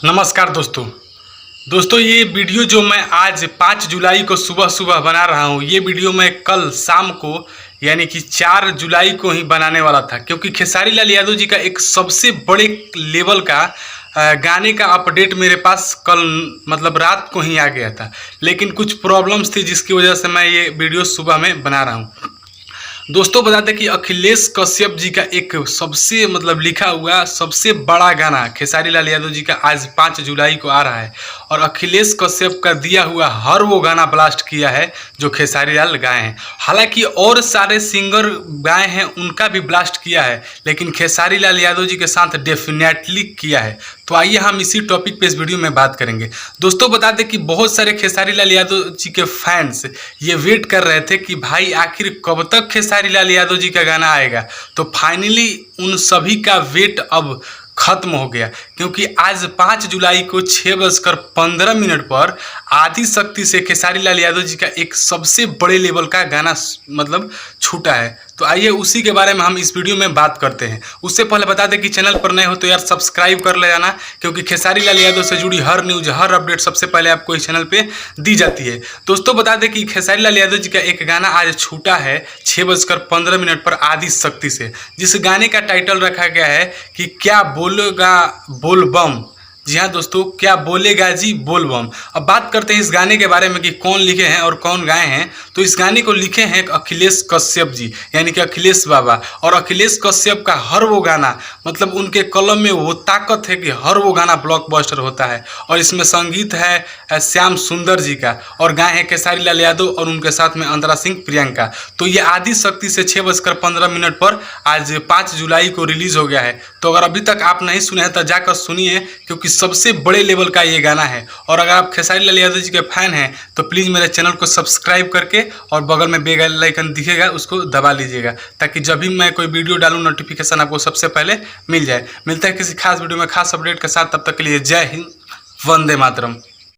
नमस्कार दोस्तों ये वीडियो जो मैं आज 5 जुलाई को सुबह सुबह बना रहा हूँ, ये वीडियो मैं कल शाम को यानी कि 4 जुलाई को ही बनाने वाला था, क्योंकि खेसारी लाल यादव जी का एक सबसे बड़े लेवल का गाने का अपडेट मेरे पास कल मतलब रात को ही आ गया था। लेकिन कुछ प्रॉब्लम्स थी जिसकी वजह से मैं ये वीडियो सुबह में बना रहा हूँ। दोस्तों बता दें कि अखिलेश कश्यप जी का एक सबसे लिखा हुआ सबसे बड़ा गाना खेसारी लाल यादव जी का आज 5 जुलाई को आ रहा है, और अखिलेश कश्यप का दिया हुआ हर वो गाना ब्लास्ट किया है जो खेसारी लाल गाए हैं। हालांकि और सारे सिंगर गाए हैं, उनका भी ब्लास्ट किया है, लेकिन खेसारी लाल यादव जी के साथ डेफिनेटली किया है। तो आइए हम इसी टॉपिक पे इस वीडियो में बात करेंगे। दोस्तों बता दें कि बहुत सारे खेसारी लाल यादव जी के फैंस ये वेट कर रहे थे कि भाई आखिर कब तक खेसारी लाल यादव जी का गाना आएगा। तो फाइनली उन सभी का वेट अब खत्म हो गया, क्योंकि आज 5 जुलाई को 6:15 पर आदि शक्ति से खेसारी लाल यादव जी का एक सबसे बड़े लेवल का गाना छूटा है। तो आइए उसी के बारे में हम इस वीडियो में बात करते हैं। उससे पहले बता दें कि चैनल पर नए हो तो यार सब्सक्राइब कर ले जाना, क्योंकि खेसारी लाल यादव से जुड़ी हर न्यूज हर अपडेट सबसे पहले आपको इस चैनल पे दी जाती है। दोस्तों बता दें कि खेसारी लाल यादव जी का एक गाना आज छूटा है 6:15 पर आदि शक्ति से, जिस गाने का टाइटल रखा गया है कि क्या बोलेगा बोल बम। जी हाँ दोस्तों, क्या बोलेगा जी बोल बम। अब बात करते हैं इस गाने के बारे में कि कौन लिखे हैं और कौन गाए हैं। तो इस गाने को लिखे हैं अखिलेश कश्यप जी, यानी कि अखिलेश बाबा। और अखिलेश कश्यप का हर वो गाना उनके कलम में वो ताकत है कि हर वो गाना ब्लॉकबस्टर होता है। और इसमें संगीत है श्याम सुंदर जी का, और गाए हैं खेसारी लाल यादव और उनके साथ में अंतरा सिंह प्रियंका। तो ये आदि शक्ति से 6:15 पर आज 5 जुलाई को रिलीज हो गया है। तो अगर अभी तक आप नहीं सुने हैं तो जाकर सुनिए, क्योंकि सबसे बड़े लेवल का ये गाना है। और अगर आप खेसारी लाल यादव जी के फैन हैं तो प्लीज़ मेरे चैनल को सब्सक्राइब करके और बगल में बेल आइकन दिखेगा उसको दबा लीजिएगा, ताकि जब भी मैं कोई वीडियो डालूं नोटिफिकेशन आपको सबसे पहले मिल जाए। मिलता है किसी खास वीडियो में खास अपडेट के साथ, तब तक के लिए जय हिंद, वंदे मातरम।